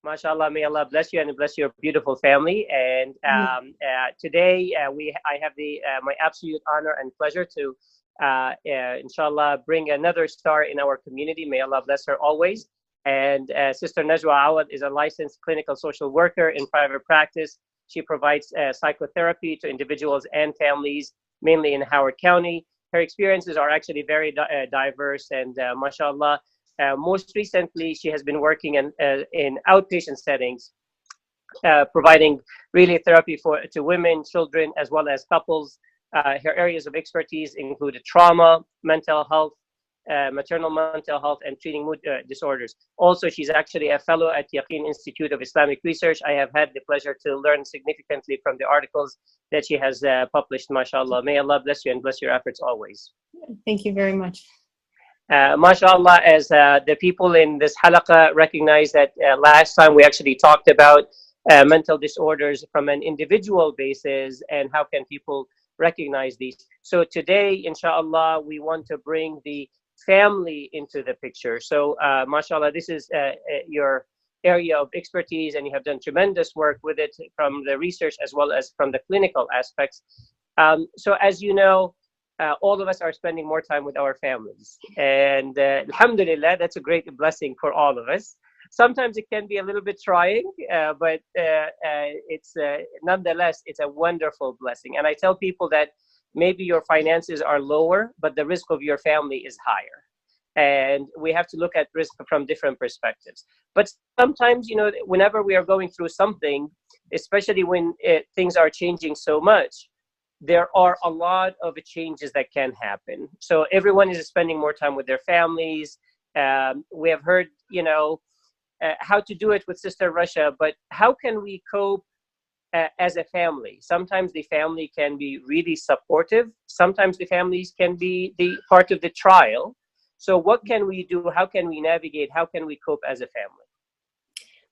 MashaAllah, may Allah bless you and bless your beautiful family. And today I have my absolute honor and pleasure to, inshallah, bring another star in our community. May Allah bless her always. And Sister Najwa Awad is a licensed clinical social worker in private practice. She provides psychotherapy to individuals and families, mainly in Howard County. Her experiences are actually very diverse, and mashallah, most recently she has been working in outpatient settings, providing really therapy to women, children, as well as couples. Her areas of expertise include trauma, mental health, maternal mental health, and treating mood disorders. Also, she's actually a fellow at Yassine Institute of Islamic Research. I have had the pleasure to learn significantly from the articles that she has published, mashallah. May Allah bless you and bless your efforts always. Thank you very much. MashaAllah, as the people in this halaqa recognize that last time we actually talked about mental disorders from an individual basis and how can people recognize these. So today, inshallah, we want to bring the family into the picture. So mashallah, this is your area of expertise, and you have done tremendous work with it from the research as well as from the clinical aspects. So as you know, all of us are spending more time with our families, and alhamdulillah, that's a great blessing for all of us. Sometimes it can be a little bit trying, but it's nonetheless, it's a wonderful blessing. And I tell people that maybe your finances are lower, but the risk of your family is higher. And we have to look at risk from different perspectives. But sometimes, you know, whenever we are going through something, especially when things are changing so much, there are a lot of changes that can happen. So everyone is spending more time with their families. We have heard, you know, how to do it with Sister Russia, but how can we cope as a family? Sometimes the family can be really supportive. Sometimes the families can be the part of the trial. So what can we do? How can we navigate? How can we cope as a family?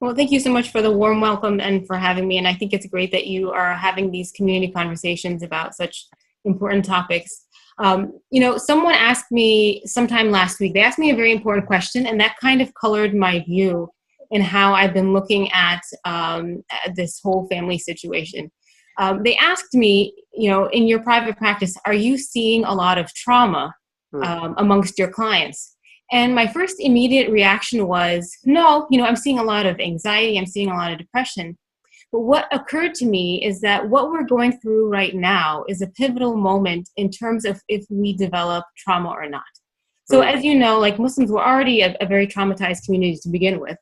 Well, thank you so much for the warm welcome and for having me. And I think it's great that you are having these community conversations about such important topics. You know, someone asked me sometime last week, they asked me a very important question, and that kind of colored my view in how I've been looking at this whole family situation. They asked me, you know, in your private practice, are you seeing a lot of trauma amongst your clients? And my first immediate reaction was, no, you know, I'm seeing a lot of anxiety, I'm seeing a lot of depression. But what occurred to me is that what we're going through right now is a pivotal moment in terms of if we develop trauma or not. So as you know, like Muslims, we're already a very traumatized community to begin with.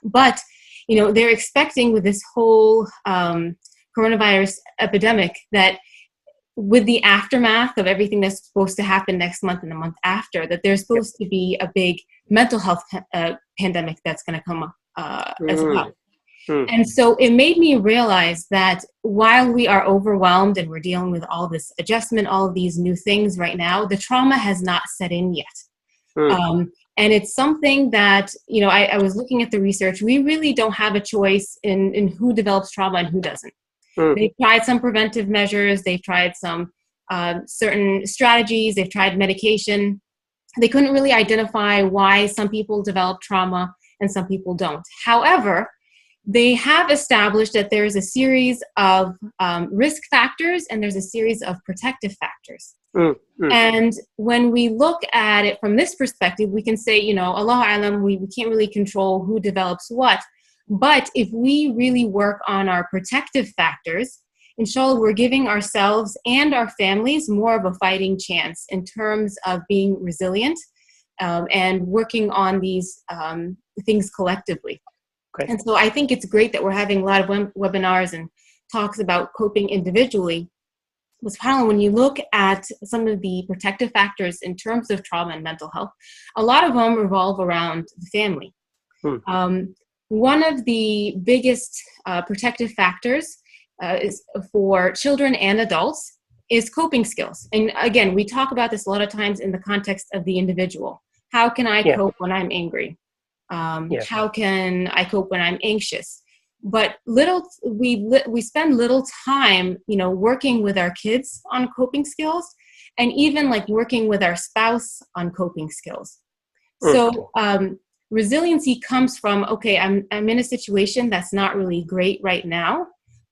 But, you know, they're expecting with this whole coronavirus epidemic that with the aftermath of everything that's supposed to happen next month and the month after, that there's supposed to be a big mental health pandemic that's going to come up as well. And so it made me realize that while we are overwhelmed and we're dealing with all this adjustment, all of these new things right now, the trauma has not set in yet. And it's something that, you know, I was looking at the research. We really don't have a choice in who develops trauma and who doesn't. They've tried some preventive measures. They've tried some certain strategies. They've tried medication. They couldn't really identify why some people develop trauma and some people don't. However, they have established that there's a series of risk factors and there's a series of protective factors. And when we look at it from this perspective, we can say, you know, Allahu Alam, we can't really control who develops what. But if we really work on our protective factors, inshallah, we're giving ourselves and our families more of a fighting chance in terms of being resilient and working on these things collectively. Okay. And so I think it's great that we're having a lot of webinars and talks about coping individually. But SubhanAllah, when you look at some of the protective factors in terms of trauma and mental health, a lot of them revolve around the family. One of the biggest protective factors is for children and adults is coping skills. And again, we talk about this a lot of times in the context of the individual. How can I cope when I'm angry? How can I cope when I'm anxious? But we spend little time, you know, working with our kids on coping skills, and even like working with our spouse on coping skills. So resiliency comes from, okay, I'm in a situation that's not really great right now,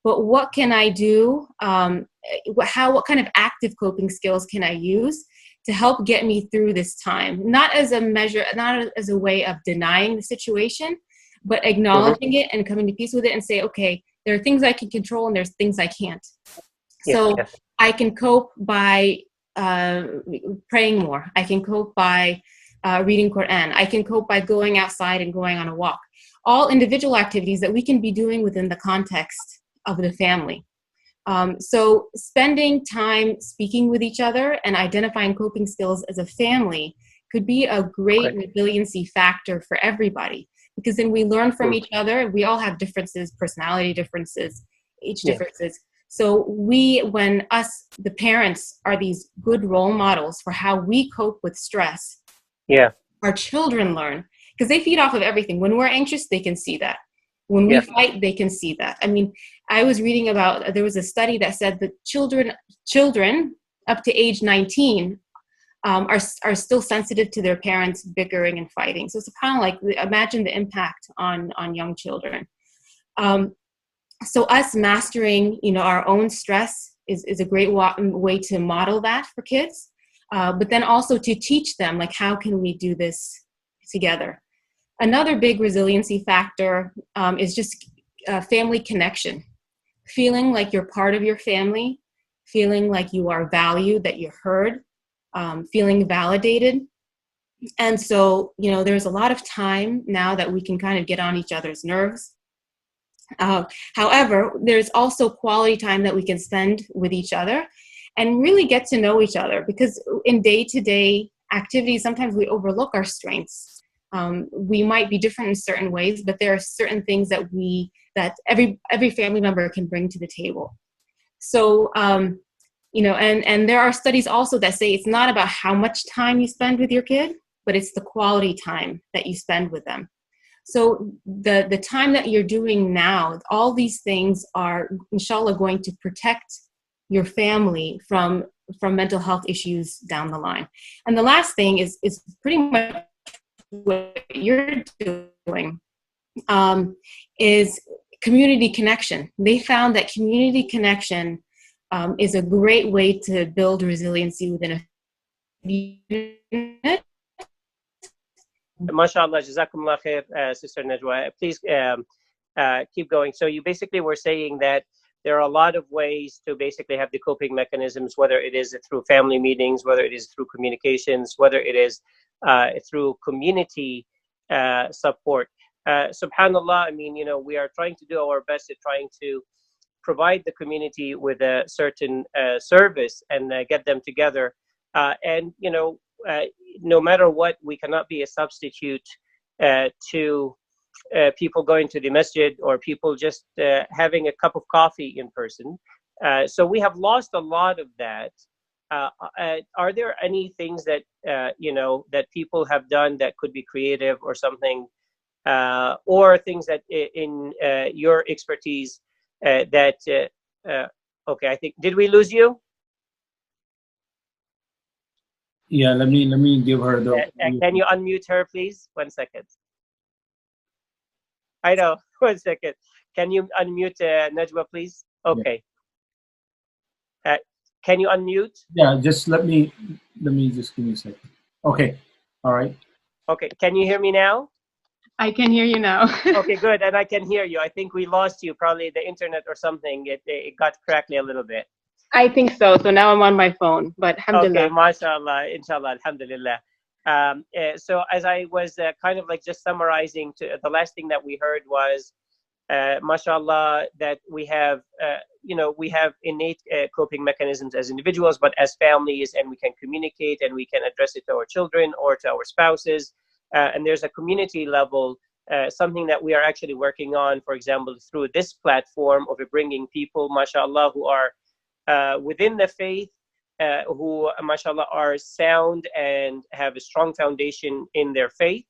but what can I do? What kind of active coping skills can I use to help get me through this time? Not as a measure, not as a way of denying the situation, but acknowledging it and coming to peace with it and say, okay, there are things I can control and there's things I can't. So Yes. I can cope by praying more. I can cope by reading Quran. I can cope by going outside and going on a walk. All individual activities that we can be doing within the context of the family. So spending time speaking with each other and identifying coping skills as a family could be a great resiliency factor for everybody, because then we learn from each other. We all have differences, personality differences, age differences. So when us, the parents, are these good role models for how we cope with stress, our children learn, because they feed off of everything. When we're anxious, they can see that. When we fight, they can see that. I mean, I was reading about, there was a study that said that children up to age 19 are still sensitive to their parents bickering and fighting. So it's kind of like, imagine the impact on young children. So us mastering, our own stress is a great way to model that for kids, but then also to teach them, like, how can we do this together? Another big resiliency factor is just family connection. Feeling like you're part of your family, feeling like you are valued, that you're heard, feeling validated. And so, there's a lot of time now that we can kind of get on each other's nerves. However, there's also quality time that we can spend with each other and really get to know each other, because in day-to-day activities, sometimes we overlook our strengths. We might be different in certain ways, but there are certain things that every family member can bring to the table. So, and there are studies also that say it's not about how much time you spend with your kid, but it's the quality time that you spend with them. So the time that you're doing now, all these things are, inshallah, going to protect your family from mental health issues down the line. And the last thing is pretty much what you're doing, is community connection. They found that community connection is a great way to build resiliency within a unit. MashaAllah, Jazakumullah khair, Sister Najwa. Please keep going. So you basically were saying that there are a lot of ways to basically have the coping mechanisms, whether it is through family meetings, whether it is through communications, whether it is through community support. SubhanAllah, I mean, we are trying to do our best at trying to provide the community with a certain service and get them together. And no matter what, we cannot be a substitute to people going to the masjid or people just having a cup of coffee in person. So we have lost a lot of that. Are there any things that that people have done that could be creative or something, or things that in your expertise that okay, I think, did we lose you? Yeah, let me give her the. Can you unmute her, please? 1 second. I know. 1 second. Can you unmute Najwa, please? Okay. Yeah. Can you unmute? Yeah, just let me just give me a second. Okay. All right. Okay. Can you hear me now? I can hear you now. Okay, good. And I can hear you. I think we lost you, probably the internet or something. It got crackly a little bit. I think so. So now I'm on my phone, but alhamdulillah. Okay, mashallah, inshallah, alhamdulillah. So as I was kind of like just summarizing, the last thing that we heard was, mashallah, that we have, we have innate coping mechanisms as individuals, but as families, and we can communicate and we can address it to our children or to our spouses. And there's a community level, something that we are actually working on, for example, through this platform of bringing people, mashallah, who are within the faith, who, mashallah, are sound and have a strong foundation in their faith,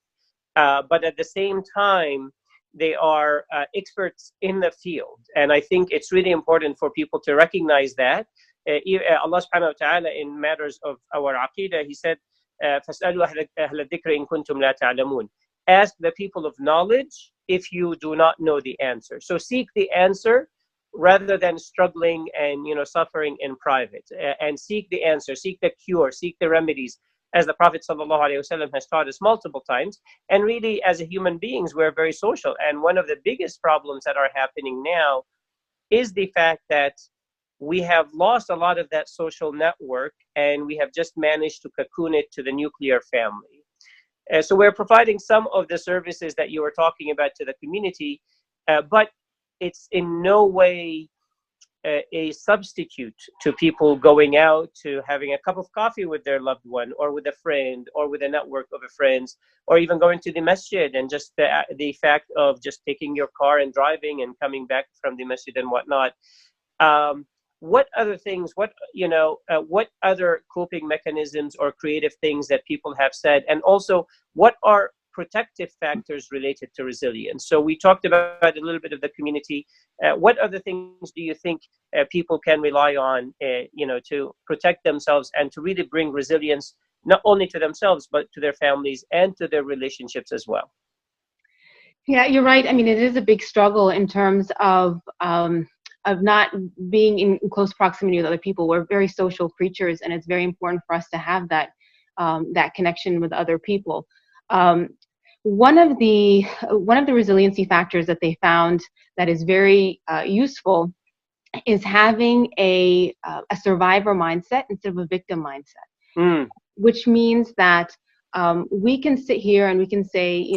but at the same time, they are experts in the field. And I think it's really important for people to recognize that. Allah subhanahu wa ta'ala, in matters of our aqidah, He said, فَاسْأَلُوا أَهْلَ الذِّكْرِ إِن كُنتُمْ لَا تَعْلَمُونَ. ask the people of knowledge if you do not know the answer. So seek the answer rather than struggling and suffering in private. And seek the answer, seek the cure, seek the remedies, as the Prophet ﷺ has taught us multiple times. And really, as a human beings, we're very social. And one of the biggest problems that are happening now is the fact that we have lost a lot of that social network, and we have just managed to cocoon it to the nuclear family. So we're providing some of the services that you were talking about to the community, but it's in no way a substitute to people going out to having a cup of coffee with their loved one, or with a friend, or with a network of friends, or even going to the masjid, and just the fact of just taking your car and driving and coming back from the masjid and whatnot. What other things, what other coping mechanisms or creative things that people have said, and also what are protective factors related to resilience? So we talked about a little bit of the community. What other things do you think people can rely on, to protect themselves and to really bring resilience, not only to themselves, but to their families and to their relationships as well? Yeah, you're right. I mean, it is a big struggle in terms of not being in close proximity with other people. We're very social creatures, and it's very important for us to have that connection with other people. One of the resiliency factors that they found that is very useful is having a survivor mindset instead of a victim mindset, which means that we can sit here and we can say,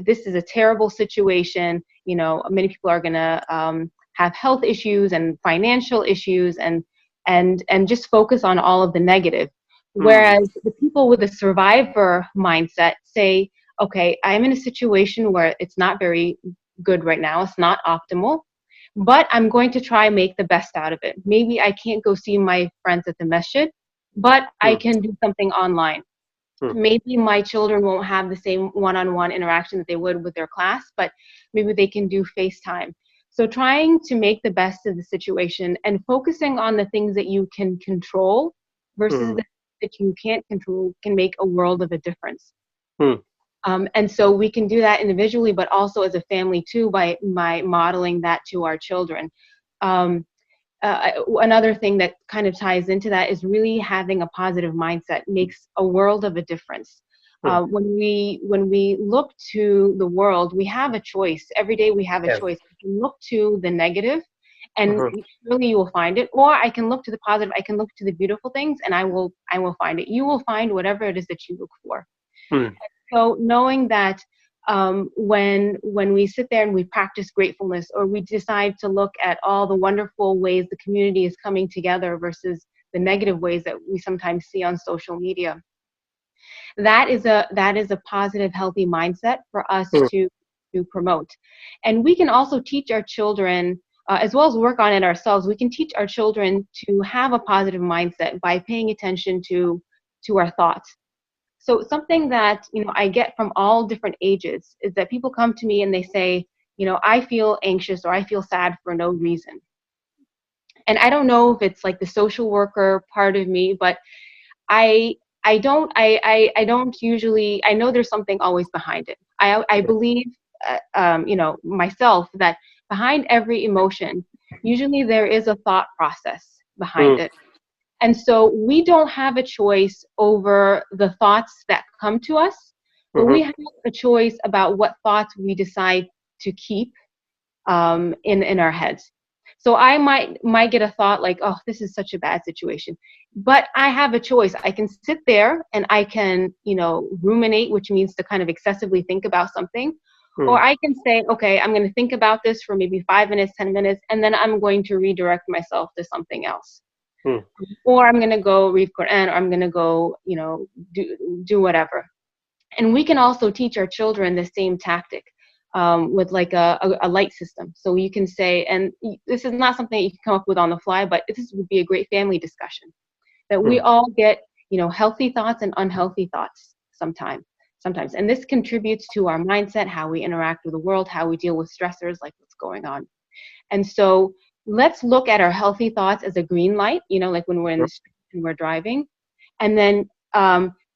this is a terrible situation. Many people are going to have health issues and financial issues, and just focus on all of the negative. Whereas the people with a survivor mindset say, okay, I'm in a situation where it's not very good right now. It's not optimal, but I'm going to try and make the best out of it. Maybe I can't go see my friends at the masjid, but I can do something online. Maybe my children won't have the same one-on-one interaction that they would with their class, but maybe they can do FaceTime. So trying to make the best of the situation and focusing on the things that you can control versus the that you can't control can make a world of a difference. And so we can do that individually, but also as a family too, by modeling that to our children. Another thing that kind of ties into that is really having a positive mindset makes a world of a difference. When we look to the world, we have a choice. Every day we have a choice. We can look to the negative, and really you will find it, or I can look to the positive. I can look to the beautiful things, and I will find it. You will find whatever it is that you look for. So knowing that when we sit there and we practice gratefulness, or we decide to look at all the wonderful ways the community is coming together versus the negative ways that we sometimes see on social media, that is a positive, healthy mindset for us to promote. And we can also teach our children, as well as work on it ourselves, we can teach our children to have a positive mindset by paying attention to our thoughts. So something that, I get from all different ages is that people come to me and they say, I feel anxious or I feel sad for no reason. And I don't know if it's like the social worker part of me, but I don't usually, I know there's something always behind it. I believe, myself, that behind every emotion, usually there is a thought process behind it. And so we don't have a choice over the thoughts that come to us, but we have a choice about what thoughts we decide to keep in our heads. So I might get a thought like, oh, this is such a bad situation, but I have a choice. I can sit there and I can, ruminate, which means to kind of excessively think about something. Or I can say, okay, I'm going to think about this for maybe 5 minutes, 10 minutes, and then I'm going to redirect myself to something else. Or I'm going to go read Quran, or I'm going to go, do whatever. And we can also teach our children the same tactic with like a light system. So you can say, and this is not something you can come up with on the fly, but this would be a great family discussion, that we all get, healthy thoughts and unhealthy thoughts sometimes. And this contributes to our mindset, how we interact with the world, how we deal with stressors like what's going on. And so let's look at our healthy thoughts as a green light, like when we're in the street and we're driving. And then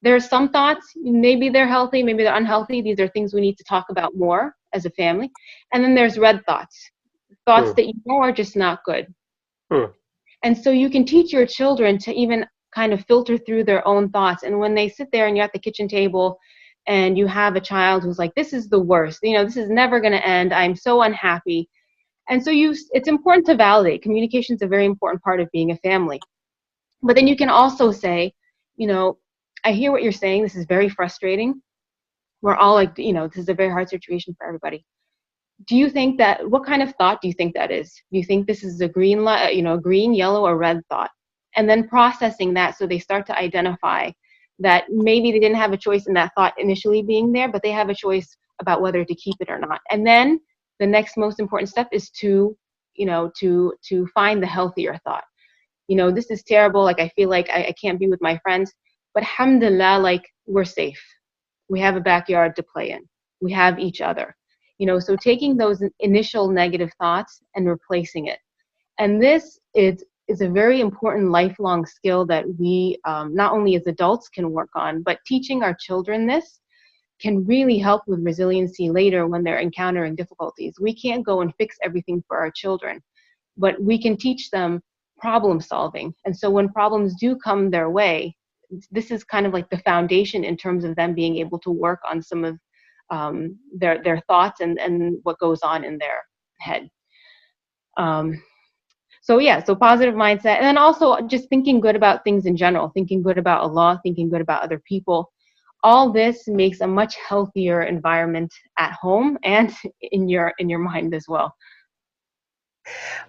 There are some thoughts, maybe they're healthy, maybe they're unhealthy. These are things we need to talk about more as a family. And then there's red thoughts, thoughts that you know are just not good. And so you can teach your children to even kind of filter through their own thoughts. And when they sit there and you're at the kitchen table and you have a child who's like, this is the worst, this is never going to end, I'm so unhappy. And so it's important to validate. Communication is a very important part of being a family. But then you can also say, I hear what you're saying. This is very frustrating. We're all like, this is a very hard situation for everybody. Do you think what kind of thought do you think that is? Do you think this is a green, green, yellow, or red thought? And then processing that so they start to identify that maybe they didn't have a choice in that thought initially being there, but they have a choice about whether to keep it or not. And then the next most important step is to find the healthier thought. This is terrible. Like, I feel like I can't be with my friends, but alhamdulillah, like, we're safe. We have a backyard to play in. We have each other. So taking those initial negative thoughts and replacing it. And this is a very important lifelong skill that we, not only as adults, can work on, but teaching our children this can really help with resiliency later when they're encountering difficulties. We can't go and fix everything for our children, but we can teach them problem solving. And so when problems do come their way, this is kind of like the foundation in terms of them being able to work on some of their thoughts and what goes on in their head. So positive mindset, and then also just thinking good about things in general, thinking good about Allah, thinking good about other people. All this makes a much healthier environment at home and in your mind as well.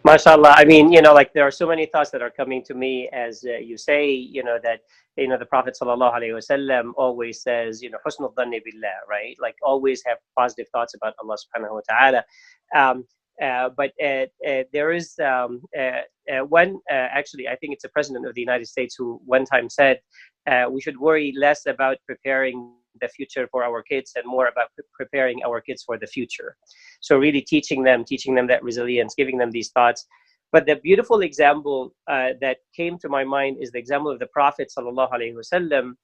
MashaAllah. I mean, like, there are so many thoughts that are coming to me as you say, that, the Prophet sallallahu alaihi wasallam always says, husnul dhanni billah, right? Like, always have positive thoughts about Allah subhanahu wa ta'ala. But there is one, actually, I think it's the President of the United States who one time said, we should worry less about preparing the future for our kids and more about preparing our kids for the future. So really teaching them that resilience, giving them these thoughts. But the beautiful example that came to my mind is the example of the Prophet sallallahu alaihi wasallam,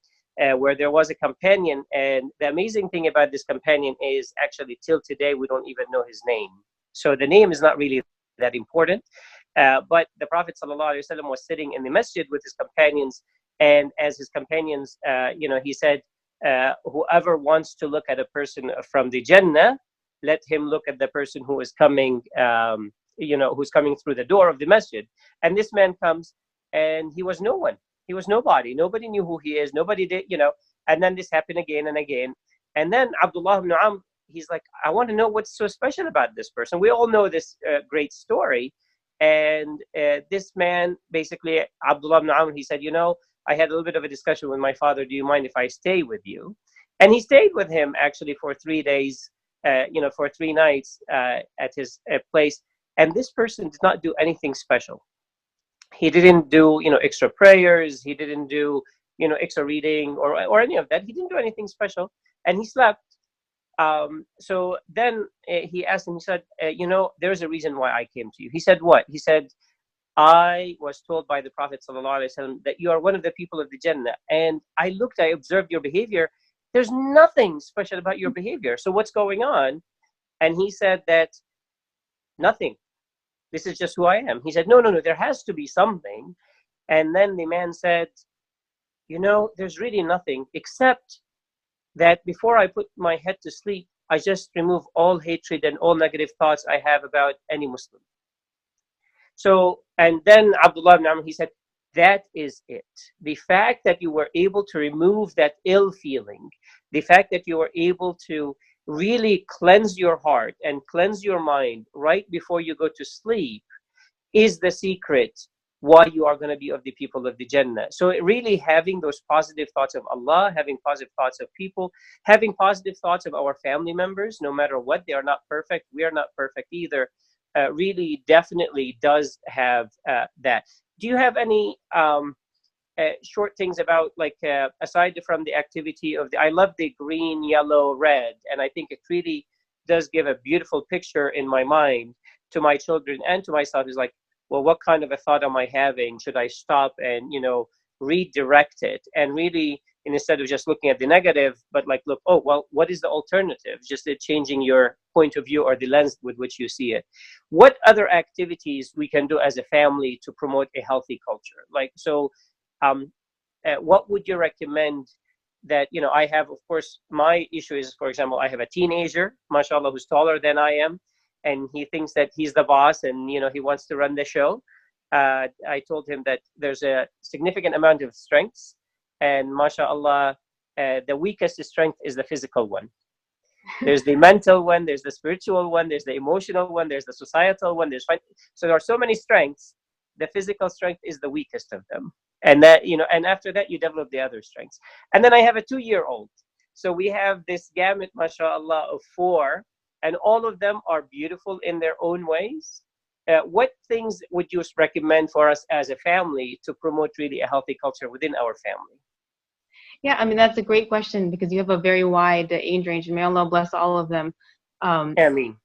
where there was a companion, and the amazing thing about this companion is actually till today we don't even know his name. So the name is not really that important. But the Prophet sallallahu alaihi wasallam was sitting in the masjid with his companions, and as his companions, he said, whoever wants to look at a person from the Jannah, let him look at the person who is coming, who's coming through the door of the masjid. And this man comes, and he was no one. He was nobody. Nobody knew who he is. Nobody did, And then this happened again and again. And then Abdullah ibn Amr, he's like, I want to know what's so special about this person. We all know this great story. And this man, basically, Abdullah ibn Amr, he said, I had a little bit of a discussion with my father. Do you mind if I stay with you? And he stayed with him actually for 3 days, for 3 nights at his place. And this person did not do anything special. He didn't do, extra prayers. He didn't do, extra reading or any of that. He didn't do anything special. And he slept. So then he asked him, he said, there's a reason why I came to you. He said, what? He said, I was told by the Prophet ﷺ that you are one of the people of the Jannah. And I observed your behavior. There's nothing special about your behavior. So what's going on? And he said that nothing. This is just who I am. He said, no, there has to be something. And then the man said, there's really nothing except that before I put my head to sleep, I just remove all hatred and all negative thoughts I have about any Muslim. So, and then Abdullah ibn Amr, he said, that is it. The fact that you were able to remove that ill feeling, the fact that you were able to really cleanse your heart and cleanse your mind right before you go to sleep is the secret why you are going to be of the people of the Jannah. So really having those positive thoughts of Allah, having positive thoughts of people, having positive thoughts of our family members, no matter what, they are not perfect. We are not perfect either. Really definitely does have that. Do you have any short things about, like, aside from the activity of I love the green, yellow, red, and I think it really does give a beautiful picture in my mind to my children and to myself. Is like, well, what kind of a thought am I having? Should I stop and redirect it and really and instead of just looking at the negative, but like, look, oh, well, what is the alternative? Just changing your point of view or the lens with which you see it. What other activities we can do as a family to promote a healthy culture? Like, so what would you recommend that, I have, of course, my issue is, for example, I have a teenager, mashallah, who's taller than I am, and he thinks that he's the boss and, he wants to run the show. I told him that there's a significant amount of strengths, and mashallah, the weakest strength is the physical one. There's the mental one, there's the spiritual one, there's the emotional one, there's the societal one, so there are so many strengths. The physical strength is the weakest of them. And that, and after that you develop the other strengths. And then I have a 2-year-old. So we have this gamut, mashallah, of 4, and all of them are beautiful in their own ways. What things would you recommend for us as a family to promote really a healthy culture within our family? Yeah, I mean, that's a great question, because you have a very wide age range, and may Allah bless all of them. Ameen.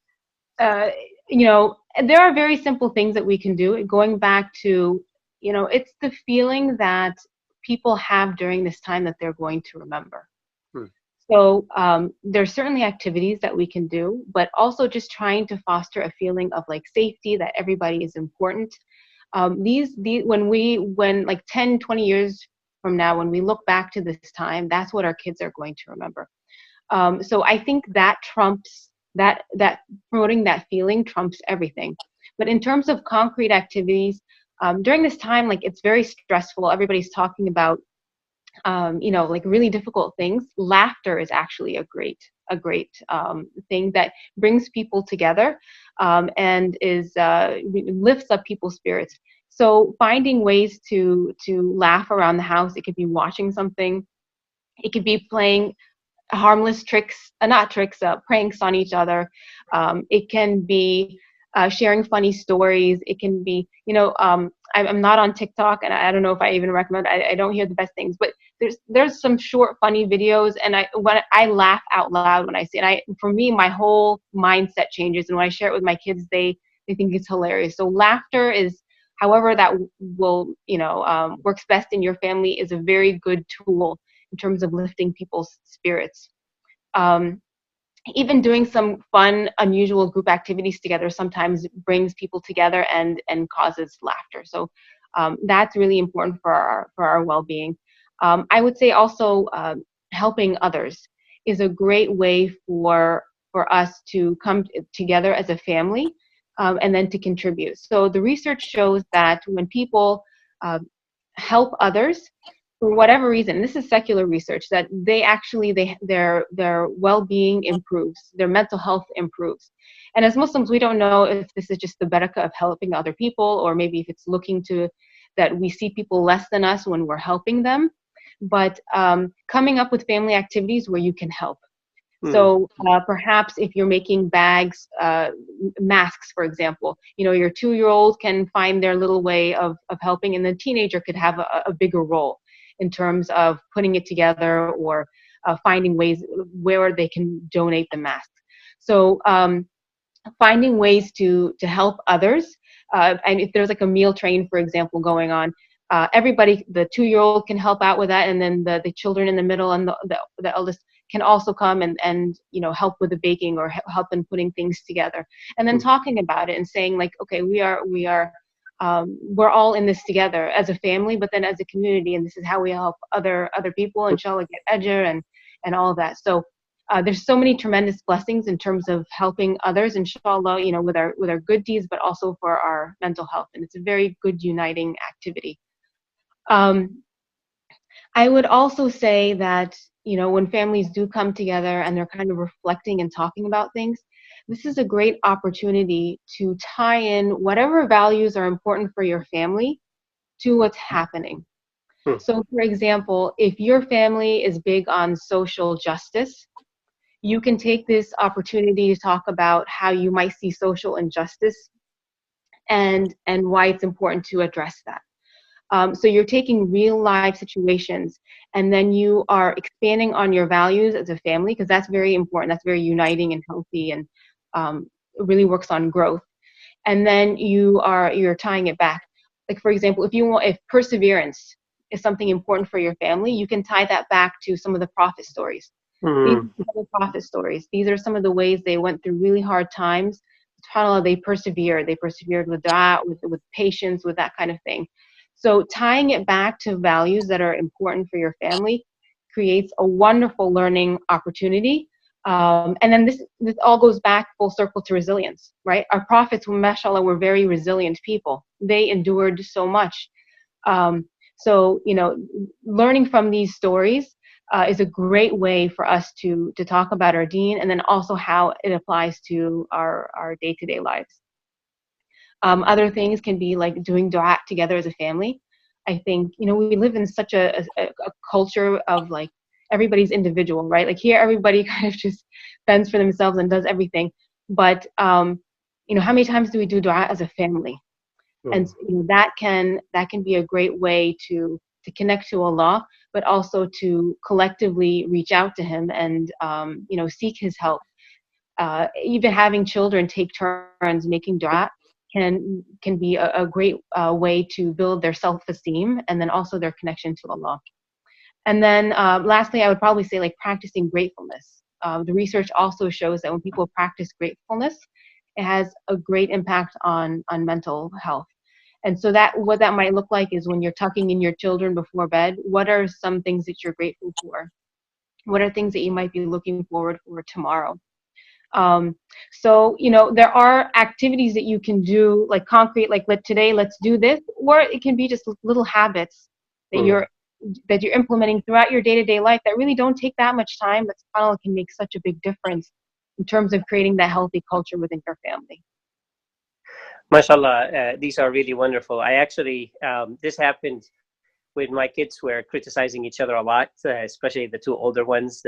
There are very simple things that we can do. Going back to, it's the feeling that people have during this time that they're going to remember. So there's certainly activities that we can do, but also just trying to foster a feeling of like safety, that everybody is important. When like 10, 20 years from now, when we look back to this time, that's what our kids are going to remember. So I think that trumps that promoting that feeling trumps everything. But in terms of concrete activities, during this time, like, it's very stressful. Everybody's talking about like really difficult things. Laughter is actually a great thing that brings people together, and lifts up people's spirits. So finding ways to laugh around the house. It could be watching something. It could be playing harmless pranks on each other. It can be sharing funny stories. It can be, I'm not on TikTok, and I don't know if I even recommend. I don't hear the best things, but there's some short funny videos, and when I laugh out loud when I see it. For me, my whole mindset changes, and when I share it with my kids, they think it's hilarious. So laughter is, however that will works best in your family, is a very good tool in terms of lifting people's spirits. Even doing some fun, unusual group activities together sometimes brings people together and causes laughter. So that's really important for our well-being. I would say also helping others is a great way for us to come together as a family, and then to contribute. So the research shows that when people help others, for whatever reason, this is secular research, that their well-being improves, their mental health improves. And as Muslims, we don't know if this is just the barakah of helping other people, or maybe if it's looking to that we see people less than us when we're helping them. But coming up with family activities where you can help. So perhaps if you're making bags, masks, for example, your 2-year-old can find their little way of helping, and the teenager could have a bigger role in terms of putting it together, or finding ways where they can donate the masks. So finding ways to help others. And if there's like a meal train, for example, going on, everybody, the 2-year-old can help out with that, and then the children in the middle and the eldest can also come and help with the baking, or help in putting things together, and then talking about it and saying, like, okay, we're all in this together as a family, but then as a community, and this is how we help other people, inshallah, get ajr and all of that. So there's so many tremendous blessings in terms of helping others, inshallah, with our good deeds, but also for our mental health, and it's a very good uniting activity. I would also say that when families do come together and they're kind of reflecting and talking about things, this is a great opportunity to tie in whatever values are important for your family to what's happening. So, for example, if your family is big on social justice, you can take this opportunity to talk about how you might see social injustice and why it's important to address that. So you're taking real life situations, and then you are expanding on your values as a family, because that's very important. That's very uniting and healthy, and it really works on growth. And then you're tying it back. Like, for example, if perseverance is something important for your family, you can tie that back to some of the prophet stories. These Mm. are the prophet stories. These are some of the ways they went through really hard times. SubhanAllah, they persevered. They persevered with dua, with patience, with that kind of thing. So tying it back to values that are important for your family creates a wonderful learning opportunity. And then this all goes back full circle to resilience, right? Our prophets, mashallah, were very resilient people. They endured so much. So, learning from these stories is a great way for us to talk about our deen, and then also how it applies to our day-to-day lives. Other things can be like doing dua together as a family. I think, we live in such a culture of like everybody's individual, right? Like here, everybody kind of just fends for themselves and does everything. But, how many times do we do dua as a family? And that can be a great way to connect to Allah, but also to collectively reach out to Him and seek His help. Even having children take turns making dua can be a great way to build their self-esteem and then also their connection to Allah. And then lastly, I would probably say like practicing gratefulness. The research also shows that when people practice gratefulness, it has a great impact on mental health. And so what that might look like is when you're tucking in your children before bed, what are some things that you're grateful for? What are things that you might be looking forward for tomorrow? So, there are activities that you can do, like concrete, like today, let's do this, or it can be just little habits that you're implementing throughout your day-to-day life that really don't take that much time, but subhanAllah can make such a big difference in terms of creating that healthy culture within your family. MashaAllah, these are really wonderful. I actually, this happened when my kids were criticizing each other a lot, especially the two older ones.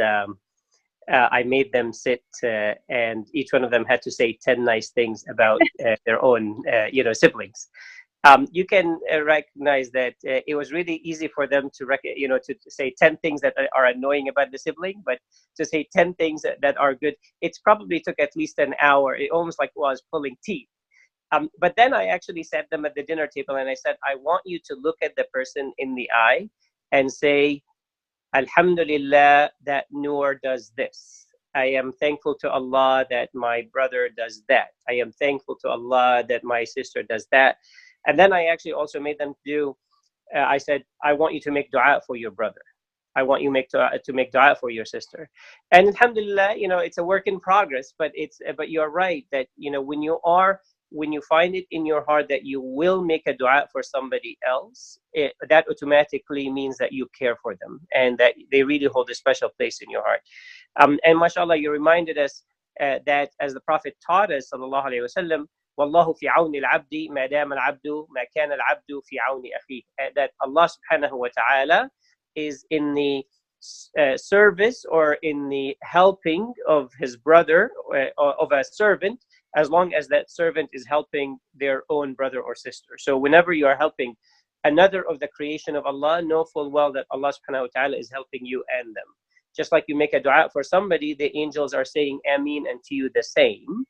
I made them sit and each one of them had to say 10 nice things about their own, siblings. You can recognize that it was really easy for them to, to say 10 things that are annoying about the sibling, but to say 10 things that are good, it probably took at least an hour. It almost like was pulling teeth. But then I actually sat them at the dinner table and I said, I want you to look at the person in the eye and say, Alhamdulillah that Noor does this. I am thankful to Allah that my brother does that. I am thankful to Allah that my sister does that. And then I actually also made them do, I said, I want you to make dua for your brother. I want you to make dua for your sister. And alhamdulillah, it's a work in progress, but you're right that, when you find it in your heart that you will make a dua for somebody else, that automatically means that you care for them and that they really hold a special place in your heart. And mashallah, you reminded us that as the Prophet taught us, sallallahu alayhi wa sallam, Wallahu fi awni al-abdi ma dama al-abdu ma kana al-abdu fi awni akhihi. That Allah subhanahu wa ta'ala is in the service or in the helping of his brother, of a servant, as long as that servant is helping their own brother or sister. So whenever you are helping another of the creation of Allah, know full well that Allah subhanahu wa ta'ala is helping you and them. Just like you make a dua for somebody, the angels are saying Ameen and to you the same.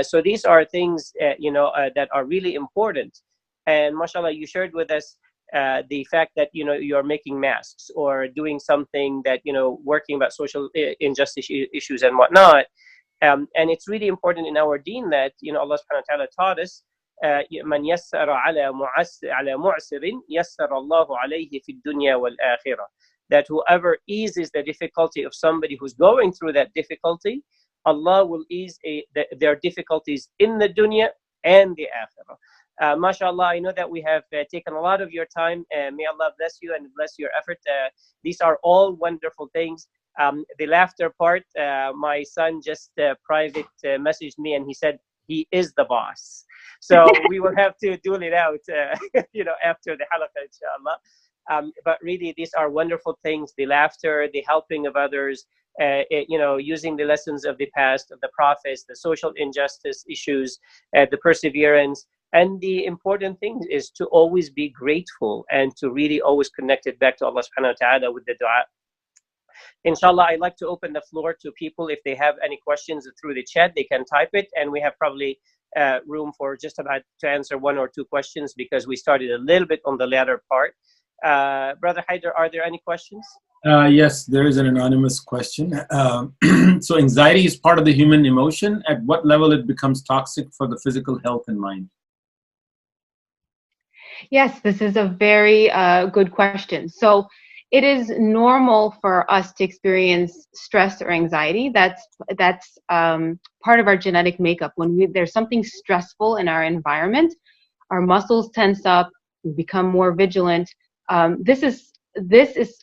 So these are things that are really important. And mashallah, you shared with us the fact that you're making masks or doing something that working about social injustice issues and whatnot. And it's really important in our deen that Allah subhanahu wa ta'ala taught us من يسر على معسر يسر الله عليه في الدنيا والآخرة. That whoever eases the difficulty of somebody who's going through that difficulty, Allah will ease their difficulties in the dunya and the akhirah. MashaAllah, I know that we have taken a lot of your time. May Allah bless you and bless your effort. These are all wonderful things. The laughter part, my son just private messaged me and he said he is the boss. So we will have to duel it out, after the halaqa, inshallah. But really, these are wonderful things: the laughter, the helping of others, using the lessons of the past, of the prophets, the social injustice issues, the perseverance. And the important thing is to always be grateful and to really always connect it back to Allah subhanahu wa ta'ala with the dua. Inshallah, I'd like to open the floor to people. If they have any questions through the chat, they can type it. And we have probably room for just about to answer one or two questions because we started a little bit on the latter part. Brother Haider, are there any questions? Yes, there is an anonymous question. So anxiety is part of the human emotion. At what level it becomes toxic for the physical health and mind? Yes, this is a very good question. So it is normal for us to experience stress or anxiety. That's part of our genetic makeup. When there's something stressful in our environment, our muscles tense up, we become more vigilant. This is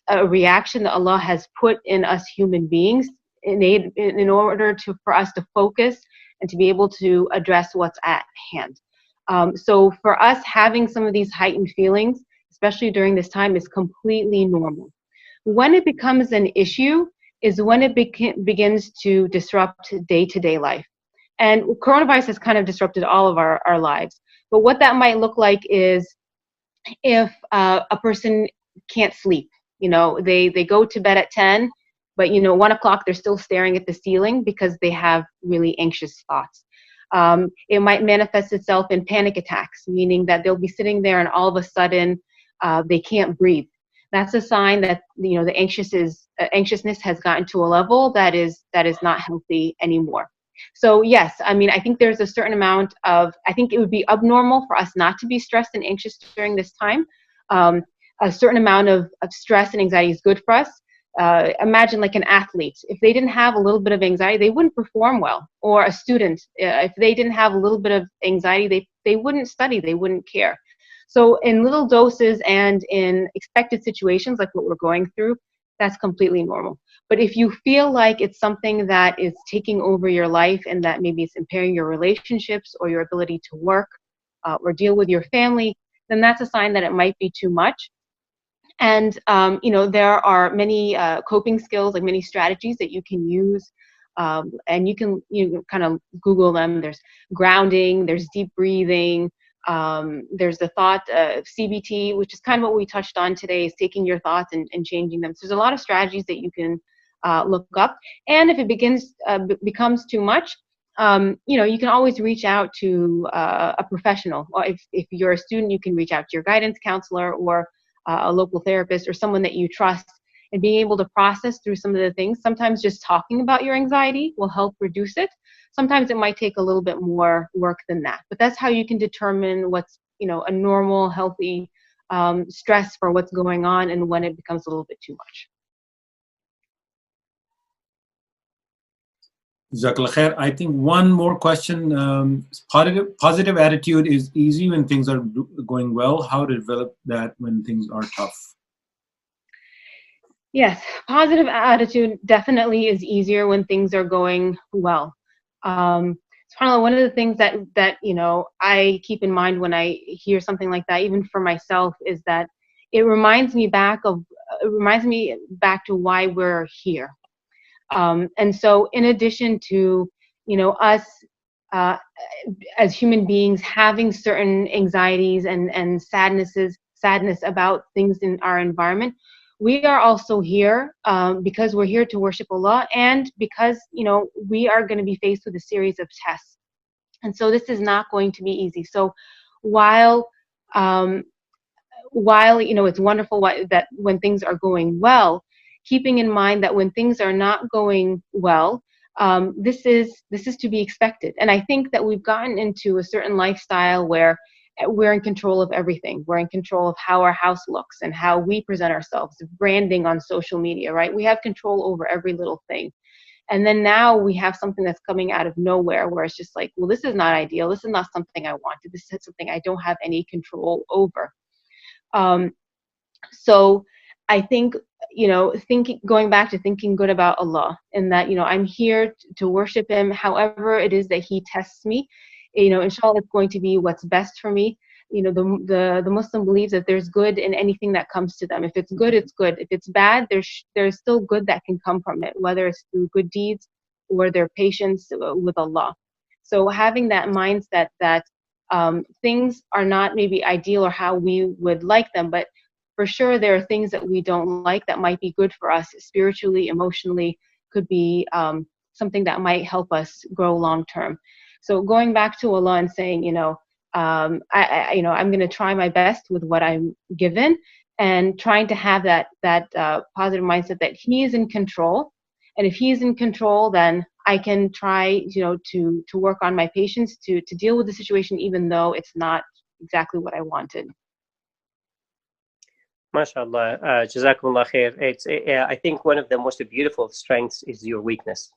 a reaction that Allah has put in us human beings in order for us to focus and to be able to address what's at hand. So for us, having some of these heightened feelings, especially during this time, is completely normal. When it becomes an issue is when it begins to disrupt day-to-day life. And coronavirus has kind of disrupted all of our lives. But what that might look like is if a person can't sleep. They go to bed at 10, but 1 o'clock they're still staring at the ceiling because they have really anxious thoughts. It might manifest itself in panic attacks, meaning that they'll be sitting there and all of a sudden they can't breathe. That's a sign that the anxiousness has gotten to a level that is not healthy anymore. So yes, I think there's a certain amount of, I think it would be abnormal for us not to be stressed and anxious during this time. A certain amount of stress and anxiety is good for us. Imagine like an athlete. If they didn't have a little bit of anxiety, they wouldn't perform well. Or a student, if they didn't have a little bit of anxiety, they wouldn't study, they wouldn't care. So in little doses and in expected situations like what we're going through, that's completely normal. But if you feel like it's something that is taking over your life and that maybe it's impairing your relationships or your ability to work or deal with your family, then that's a sign that it might be too much. And, there are many coping skills, like many strategies that you can use. And you can kind of Google them. There's grounding, there's deep breathing. There's the thought CBT, which is kind of what we touched on today, is taking your thoughts and changing them. So there's a lot of strategies that you can look up. And if it becomes too much, you can always reach out to a professional. Or if you're a student, you can reach out to your guidance counselor or a local therapist or someone that you trust, and being able to process through some of the things. Sometimes just talking about your anxiety will help reduce it. Sometimes it might take a little bit more work than that. But that's how you can determine what's, a normal, healthy stress for what's going on and when it becomes a little bit too much. Jazakallah khair. I think one more question. Positive attitude is easy when things are going well. How to develop that when things are tough? Yes, positive attitude definitely is easier when things are going well. SubhanAllah, one of the things that I keep in mind when I hear something like that, even for myself, is that it reminds me back to why we're here. And so in addition to, us as human beings having certain anxieties and sadness about things in our environment, we are also here because we're here to worship Allah, and because, we are going to be faced with a series of tests. And so this is not going to be easy. So while it's wonderful that when things are going well, keeping in mind that when things are not going well, this is to be expected. And I think that we've gotten into a certain lifestyle where we're in control of everything. We're in control of how our house looks and how we present ourselves, branding on social media, right? We have control over every little thing. And then now we have something that's coming out of nowhere where it's just like, well, this is not ideal. This is not something I wanted. This is something I don't have any control over. So I think, going back to thinking good about Allah, and that, I'm here to worship Him however it is that He tests me. Inshallah, it's going to be what's best for me. The Muslim believes that there's good in anything that comes to them. If it's good, it's good. If it's bad, there's still good that can come from it, whether it's through good deeds or their patience with Allah. So having that mindset that things are not maybe ideal or how we would like them, but for sure there are things that we don't like that might be good for us spiritually, emotionally, could be something that might help us grow long term. So going back to Allah and saying, I'm going to try my best with what I'm given, and trying to have that positive mindset that he is in control. And if he is in control, then I can try, to work on my patience to deal with the situation, even though it's not exactly what I wanted. MashaAllah, Jazakumullah khair. I think one of the most beautiful strengths is your weakness,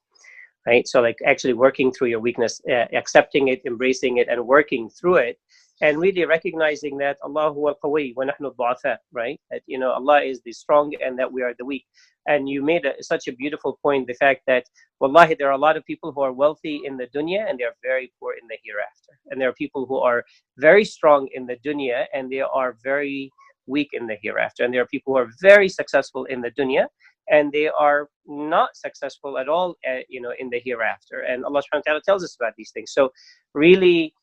right? So like actually working through your weakness, accepting it, embracing it, and working through it, and really recognizing that Allah huwa al-qawi wa nahnu al-du'afa, right? That Allah is the strong and that we are the weak. And you made such a beautiful point, the fact that wallahi, there are a lot of people who are wealthy in the dunya and they are very poor in the hereafter. And there are people who are very strong in the dunya and they are very weak in the hereafter. And there are people who are very successful in the dunya and they are not successful at all, in the hereafter. And Allah subhanahu wa ta'ala tells us about these things. So really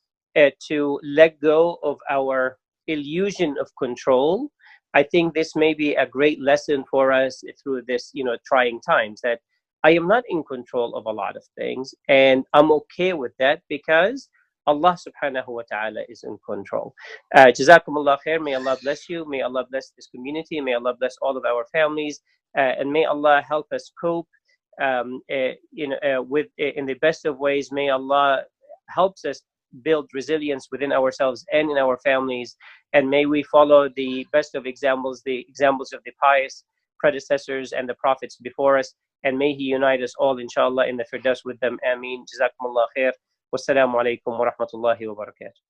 to let go of our illusion of control, I think this may be a great lesson for us through this, trying times, that I am not in control of a lot of things and I'm okay with that because Allah subhanahu wa ta'ala is in control. Jazakumullah khair. May Allah bless you. May Allah bless this community. May Allah bless all of our families. And may Allah help us cope with in the best of ways. May Allah helps us build resilience within ourselves and in our families. And may we follow the best of examples, the examples of the pious predecessors and the prophets before us. And may He unite us all, inshallah, in the Firdaus with them. Ameen. Jazakumullah khair. Wassalamu alaikum wa rahmatullahi wa barakatuh.